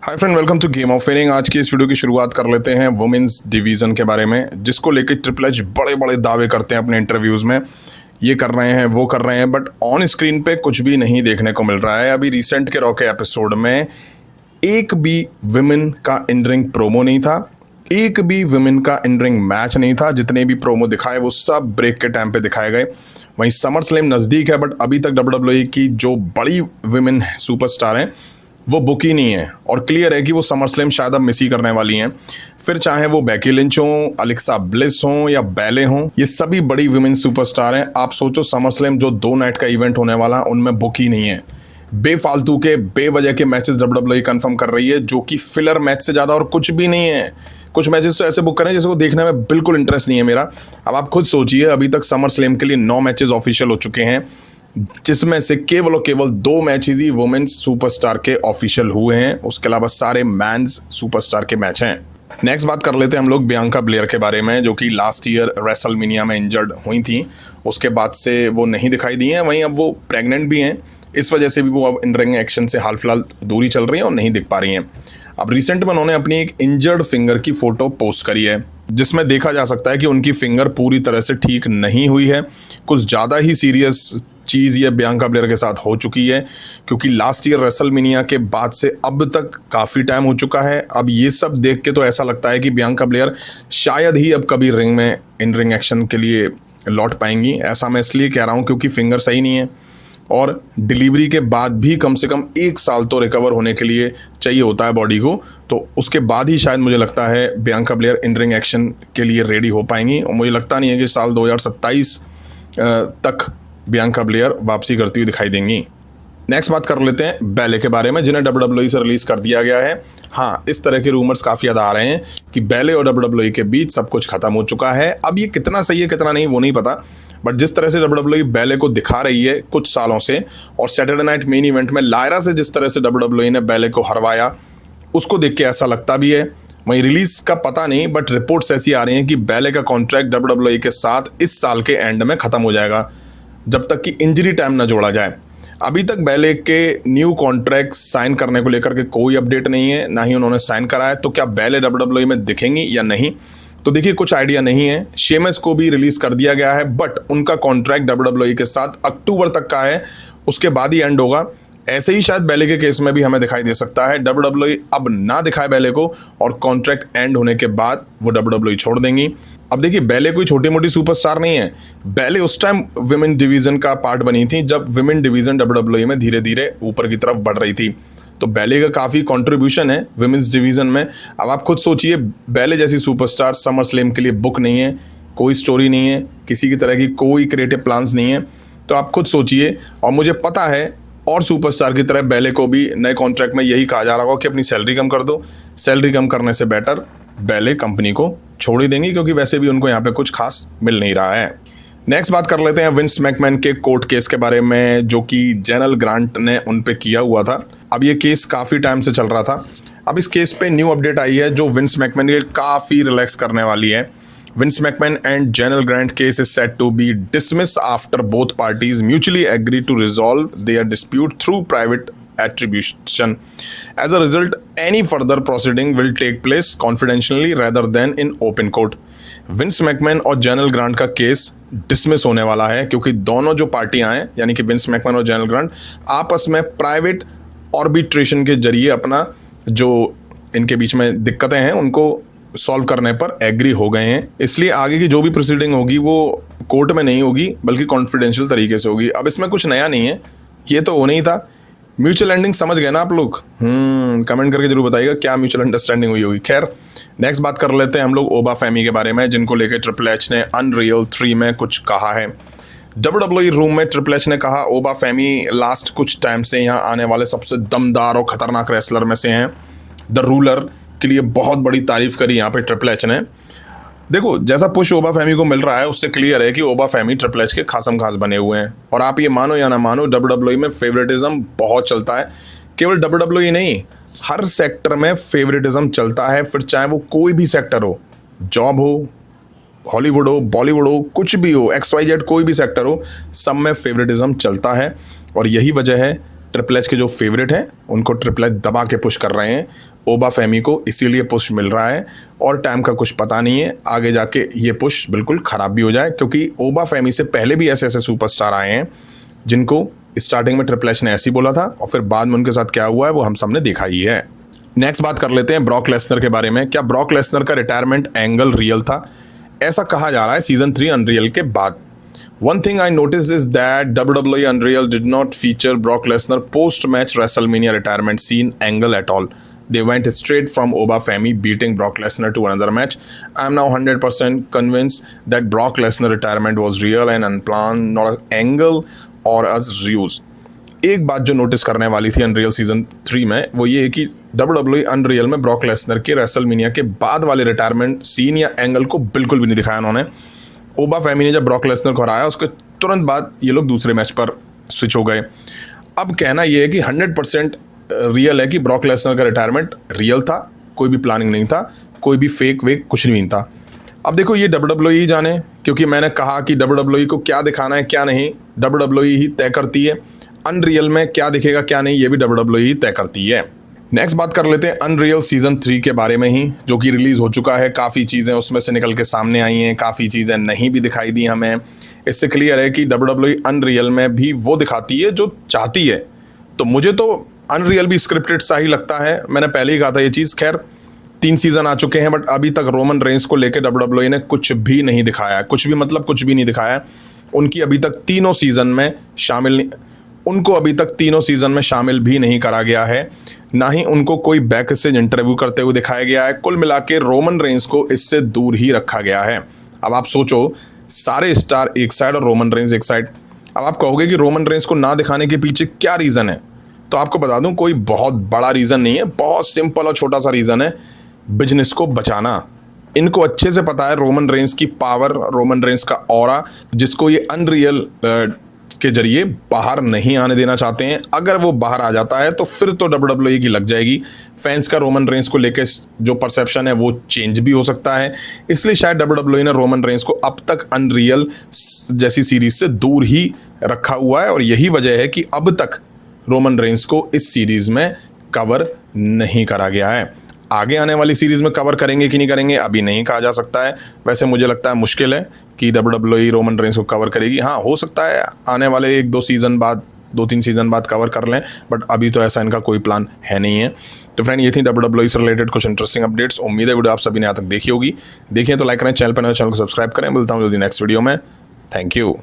Hi friend, welcome to game of winning. आज की इस वीडियो की शुरुआत कर लेते हैं वुमेन्स डिवीज़न के बारे में, जिसको लेकर ट्रिपल एच बड़े बड़े दावे करते हैं अपने इंटरव्यूज़ में। ये कर रहे हैं, वो कर रहे हैं, बट ऑन स्क्रीन पे कुछ भी नहीं देखने को मिल रहा है। अभी रिसेंट के रॉ के एपिसोड में एक भी विमेन का इन रिंग प्रोमो नहीं था, एक भी विमेन का इन रिंग मैच नहीं था। जितने भी प्रोमो दिखाए वो सब ब्रेक के टाइम पे दिखाए गए। वहीं समर स्लैम नज़दीक है, बट अभी तक WWE की जो बड़ी विमेन सुपरस्टार हैं वो बुक ही नहीं है, और क्लियर है कि वो समर स्लैम शायद अब मिस ही करने वाली हैं। फिर चाहे वो बेकी लिंच हों, अलेक्सा ब्लिस हों या बैले हों, ये सभी बड़ी विमेन सुपरस्टार हैं। आप सोचो, समर स्लैम जो 2 नाइट का इवेंट होने वाला, उनमें बुक ही नहीं है। बेफालतू के बेवजह के मैचेस WWE कंफर्म कर रही है, जो कि फिलर मैच से ज़्यादा और कुछ भी नहीं है। कुछ मैचेस तो ऐसे बुक करें जिसको देखने में बिल्कुल इंटरेस्ट नहीं है मेरा। अब आप खुद सोचिए, अभी तक समर स्लैम के लिए 9 मैचेस ऑफिशियल हो चुके हैं, जिसमें से केवल और केवल 2 मैचेस ही वुमेन्स सुपरस्टार के ऑफिशियल हुए हैं। उसके अलावा सारे मैंस सुपरस्टार के मैच हैं। नेक्स्ट बात कर लेते हैं हम लोग बियांका ब्लेयर के बारे में, जो कि लास्ट ईयर रेसलमेनिया में इंजर्ड हुई थी। उसके बाद से वो नहीं दिखाई दी हैं। वहीं अब वो प्रेग्नेंट भी हैं, इस वजह से भी वो अब इन रिंग एक्शन से हाल फिलहाल दूरी चल रही हैं और नहीं दिख पा रही हैं। अब रिसेंट में उन्होंने अपनी एक इंजर्ड फिंगर की फोटो पोस्ट करी है, जिसमें देखा जा सकता है कि उनकी फिंगर पूरी तरह से ठीक नहीं हुई है। कुछ ज़्यादा ही सीरियस चीज़ ये बियांका ब्लेयर के साथ हो चुकी है, क्योंकि लास्ट ईयर रेसलमेनिया के बाद से अब तक काफ़ी टाइम हो चुका है। अब ये सब देख के तो ऐसा लगता है कि बियांका ब्लेयर शायद ही अब कभी रिंग में इन रिंग एक्शन के लिए लौट पाएंगी। ऐसा मैं इसलिए कह रहा हूँ क्योंकि फिंगर सही नहीं है, और डिलीवरी के बाद भी कम से कम 1 साल तो रिकवर होने के लिए चाहिए होता है बॉडी को। तो उसके बाद ही शायद मुझे लगता है Bianca Blair in ring action के लिए रेडी हो पाएंगी, और मुझे लगता नहीं है कि साल 2027 तक बियांका ब्लेयर वापसी करती हुई दिखाई देंगी। नेक्स्ट बात कर लेते हैं बैले के बारे में, जिन्हें WWE से रिलीज़ कर दिया गया है। हाँ, इस तरह के रूमर्स काफ़ी ज़्यादा आ रहे हैं कि बैले और WWE के बीच सब कुछ खत्म हो चुका है। अब ये कितना सही है कितना नहीं वो नहीं पता, बट जिस तरह से WWE बैले को दिखा रही है कुछ सालों से, और सैटरडे नाइट मेन इवेंट में लायरा से जिस तरह से WWE ने बैले को हरवाया, उसको देख के ऐसा लगता भी है। वहीं रिलीज का पता नहीं, बट रिपोर्ट्स ऐसी आ रही हैं कि बैले का कॉन्ट्रैक्ट WWE के साथ इस साल के एंड में ख़त्म हो जाएगा, जब तक कि इंजरी टाइम ना जोड़ा जाए। अभी तक बैले के न्यू कॉन्ट्रैक्ट साइन करने को लेकर के कोई अपडेट नहीं है, ना ही उन्होंने साइन करा है। तो क्या बैले WWE में दिखेंगी या नहीं, तो देखिए कुछ आइडिया नहीं है। शेमस को भी रिलीज कर दिया गया है, बट उनका कॉन्ट्रैक्ट WWE के साथ अक्टूबर तक का है, उसके बाद ही एंड होगा। ऐसे ही शायद बैले के केस में भी हमें दिखाई दे सकता है। WWE अब ना दिखाए बैले को, और कॉन्ट्रैक्ट एंड होने के बाद वो WWE छोड़ देंगी। अब देखिए, बैले कोई छोटी मोटी सुपरस्टार नहीं है। बैले उस टाइम विमेन डिवीजन का पार्ट बनी थी जब विमेन डिवीजन WWE में धीरे धीरे ऊपर की तरफ बढ़ रही थी। तो बैले का काफ़ी कंट्रीब्यूशन है विमेंस डिवीज़न में। अब आप खुद सोचिए, बैले जैसी सुपरस्टार समर स्लैम के लिए बुक नहीं है, कोई स्टोरी नहीं है, किसी की तरह की कोई क्रिएटिव प्लान्स नहीं है। तो आप खुद सोचिए, और मुझे पता है और सुपरस्टार की तरह बैले को भी नए कॉन्ट्रैक्ट में यही कहा जा रहा होगा कि अपनी सैलरी कम कर दो। सैलरी कम करने से बेटर बैले कंपनी को छोड़ ही देंगी, क्योंकि वैसे भी उनको यहाँ पे कुछ खास मिल नहीं रहा है। नेक्स्ट बात कर लेते हैं विंस मैकमैन के कोर्ट केस के बारे में, जो कि जेनल ग्रांट ने उन पे किया हुआ था। अब ये केस काफ़ी टाइम से चल रहा था। अब इस केस पे न्यू अपडेट आई है, जो विंस मैकमैन के काफ़ी रिलैक्स करने वाली है। Vince McMahon and Janel Grant case is set to be dismiss after both parties mutually agree to resolve their dispute through private attribution. As a result, any further proceeding will take place confidentially rather than in open court. Vince McMahon और general grant का case dismiss होने वाला है, क्योंकि दोनों जो पार्टियां हैं, यानी कि विंस मैकमैन और जेनल ग्रांट, आपस में प्राइवेट ऑर्बिट्रेशन के जरिए अपना जो इनके बीच में दिक्कतें हैं उनको सॉल्व करने पर एग्री हो गए हैं। इसलिए आगे की जो भी प्रोसीडिंग होगी वो कोर्ट में नहीं होगी, बल्कि कॉन्फिडेंशियल तरीके से होगी। अब इसमें कुछ नया नहीं है, ये तो होना ही था। म्यूचुअल एंडिंग समझ गए ना आप लोग? कमेंट करके जरूर बताइएगा क्या म्यूचुअल अंडरस्टैंडिंग हुई होगी। खैर, नेक्स्ट बात कर लेते हैं हम लोग ओबा फेमी के बारे में, जिनको लेकर ट्रिपल एच ने अनरियल 3 में कुछ कहा है। WWE रूम में ट्रिपल एच ने कहा, ओबा फेमी लास्ट कुछ टाइम से यहाँ आने वाले सबसे दमदार और खतरनाक रेसलर में से हैं। द रूलर के लिए बहुत बड़ी तारीफ करी यहाँ पे ट्रिपल एच ने। देखो, जैसा पुश ओबा फेमी को मिल रहा है उससे क्लियर है कि ओबा फेमी ट्रिपल एच के खासम खास बने हुए हैं। और आप ये मानो या ना मानो, WWE में फेवरेटिज्म बहुत चलता है। केवल WWE नहीं, हर सेक्टर में फेवरेटिज्म चलता है। फिर चाहे वो कोई भी सेक्टर हो, जॉब हो, हॉलीवुड हो, बॉलीवुड हो, कुछ भी हो, XYZ कोई भी सेक्टर हो, सब में फेवरेटिज्म चलता है। और यही वजह है ट्रिपल एच के जो फेवरेट हैं उनको ट्रिपल एच दबा के पुश कर रहे हैं ओबा फेमी को, इसीलिए पुश मिल रहा है और टाइम का कुछ पता नहीं है, आगे जाके ये पुश बिल्कुल ख़राब भी हो जाए, क्योंकि ओबा फेमी से पहले भी ऐसे ऐसे सुपरस्टार आए हैं जिनको स्टार्टिंग में ट्रिपल एच ने ऐसे ही बोला था और फिर बाद में उनके साथ क्या हुआ है वो हम सबने देखा ही है। नेक्स्ट बात कर लेते हैं ब्रॉक लेसनर के बारे में। क्या ब्रॉक लेसनर का रिटायरमेंट एंगल रियल था? ऐसा कहा जा रहा है सीजन 3 अनरियल के बाद। One thing I noticed is that WWE Unreal did not feature Brock Lesnar post-match WrestleMania retirement scene angle at all. They went straight from Oba Femi beating Brock Lesnar to another match. I am now 100% convinced that Brock Lesnar retirement was real and unplanned, not an angle or as ruse. एक बात जो notice करने वाली थी unreal season 3 में वो ये है कि WWE अनरियल में ब्रॉक लेसनर के रेसलमेनिया के बाद वाले रिटायरमेंट सीन या एंगल को बिल्कुल भी नहीं दिखाया उन्होंने। ओबा फेमी ने जब ब्रॉक लेसनर को हराया उसके तुरंत बाद ये लोग दूसरे मैच पर स्विच हो गए। अब कहना ये है कि 100% रियल है कि ब्रॉक लेसनर का रिटायरमेंट रियल था, कोई भी प्लानिंग नहीं था, कोई भी फेक वेक कुछ नहीं था। अब देखो ये WWE जाने, क्योंकि मैंने कहा कि WWE को क्या दिखाना है क्या नहीं WWE ही तय करती है। अनरियल में क्या दिखेगा क्या नहीं ये भी WWE ही तय करती है। नेक्स्ट बात कर लेते हैं अनरियल सीजन 3 के बारे में ही, जो कि रिलीज़ हो चुका है। काफ़ी चीज़ें उसमें से निकल के सामने आई हैं, काफ़ी चीज़ें नहीं भी दिखाई दी हमें। इससे क्लियर है कि WWE अनरियल में भी वो दिखाती है जो चाहती है। तो मुझे तो अनरियल भी स्क्रिप्टेड सा ही लगता है, मैंने पहले ही कहा था ये चीज़। खैर 3 सीज़न आ चुके हैं बट अभी तक रोमन रेंस को लेकर WWE ने कुछ भी नहीं दिखाया, कुछ भी मतलब कुछ भी नहीं दिखाया। उनकी अभी तक तीनों सीज़न में शामिल नहीं, उनको अभी तक तीनों सीज़न में शामिल भी नहीं करा गया है, ना ही उनको कोई बैक स्टेज इंटरव्यू करते हुए दिखाया गया है। कुल मिला के रोमन रेंस को इससे दूर ही रखा गया है। अब आप सोचो, सारे स्टार एक साइड और रोमन रेंस एक साइड। अब आप कहोगे कि रोमन रेंस को ना दिखाने के पीछे क्या रीज़न है, तो आपको बता दूं कोई बहुत बड़ा रीज़न नहीं है, बहुत सिंपल और छोटा सा रीज़न है, बिजनेस को बचाना। इनको अच्छे से पता है रोमन रेंस की पावर, रोमन रेंस का ऑरा, जिसको ये अनरियल के जरिए बाहर नहीं आने देना चाहते हैं। अगर वो बाहर आ जाता है तो फिर तो WWE की लग जाएगी। फैंस का रोमन रेंस को लेकर जो परसेप्शन है वो चेंज भी हो सकता है, इसलिए शायद WWE ने रोमन रेंस को अब तक अनरियल जैसी सीरीज से दूर ही रखा हुआ है और यही वजह है कि अब तक रोमन रेंस को इस सीरीज में कवर नहीं करा गया है। आगे आने वाली सीरीज में कवर करेंगे कि नहीं करेंगे अभी नहीं कहा जा सकता है। वैसे मुझे लगता है मुश्किल है कि WWE रोमन रेंस को कवर करेगी। हाँ, हो सकता है आने वाले 1-2 सीज़न बाद, 2-3 सीज़न बाद कवर कर लें, बट अभी तो ऐसा इनका कोई प्लान है नहीं है। तो फ्रेंड, ये थी WWE से रिलेटेड कुछ इंटरेस्टिंग अपडेट्स। उम्मीद है वीडियो आप सभी ने यहाँ तक देखी होगी। देखिए तो लाइक करें, चैनल पर नए चैनल को सब्सक्राइब करें। मिलता हूँ जल्दी नेक्स्ट वीडियो में। Thank you.